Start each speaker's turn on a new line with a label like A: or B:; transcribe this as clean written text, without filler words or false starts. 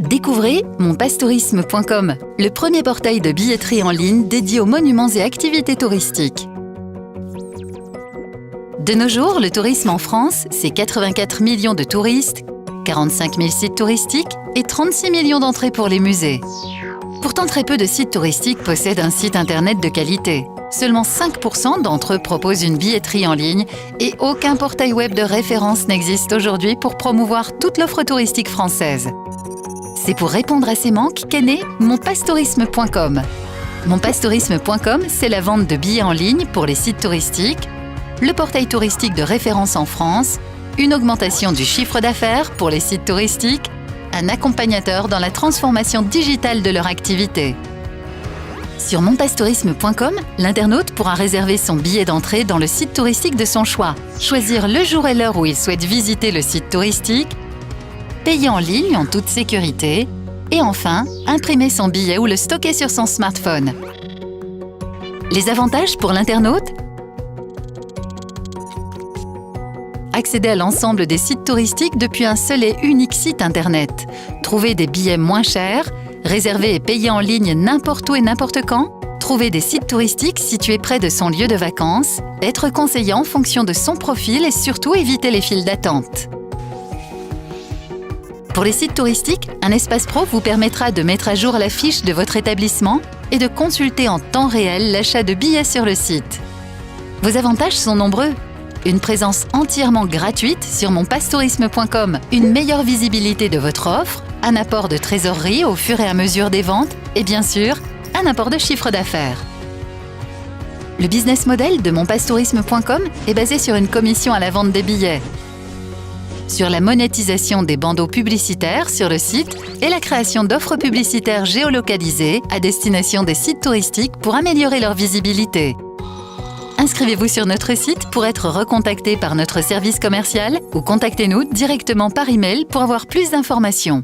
A: Découvrez monpastourisme.com, le premier portail de billetterie en ligne dédié aux monuments et activités touristiques. De nos jours, le tourisme en France, c'est 84 millions de touristes, 45 000 sites touristiques et 36 millions d'entrées pour les musées. Pourtant, très peu de sites touristiques possèdent un site internet de qualité. Seulement 5% d'entre eux proposent une billetterie en ligne et aucun portail web de référence n'existe aujourd'hui pour promouvoir toute l'offre touristique française. C'est pour répondre à ces manques qu'est né monpastourisme.com. Monpastourisme.com, c'est la vente de billets en ligne pour les sites touristiques, le portail touristique de référence en France, une augmentation du chiffre d'affaires pour les sites touristiques, un accompagnateur dans la transformation digitale de leur activité. Sur monpastourisme.com, l'internaute pourra réserver son billet d'entrée dans le site touristique de son choix, choisir le jour et l'heure où il souhaite visiter le site touristique, payer en ligne en toute sécurité et enfin, imprimer son billet ou le stocker sur son smartphone. Les avantages pour l'internaute ? Accéder à l'ensemble des sites touristiques depuis un seul et unique site internet, trouver des billets moins chers, réserver et payer en ligne n'importe où et n'importe quand, trouver des sites touristiques situés près de son lieu de vacances, être conseillé en fonction de son profil et surtout éviter les files d'attente. Pour les sites touristiques, un espace pro vous permettra de mettre à jour la fiche de votre établissement et de consulter en temps réel l'achat de billets sur le site. Vos avantages sont nombreux. Une présence entièrement gratuite sur monpastourisme.com, une meilleure visibilité de votre offre, un apport de trésorerie au fur et à mesure des ventes et bien sûr, un apport de chiffre d'affaires. Le business model de monpastourisme.com est basé sur une commission à la vente des billets, sur la monétisation des bandeaux publicitaires sur le site et la création d'offres publicitaires géolocalisées à destination des sites touristiques pour améliorer leur visibilité. Inscrivez-vous sur notre site pour être recontacté par notre service commercial ou contactez-nous directement par email pour avoir plus d'informations.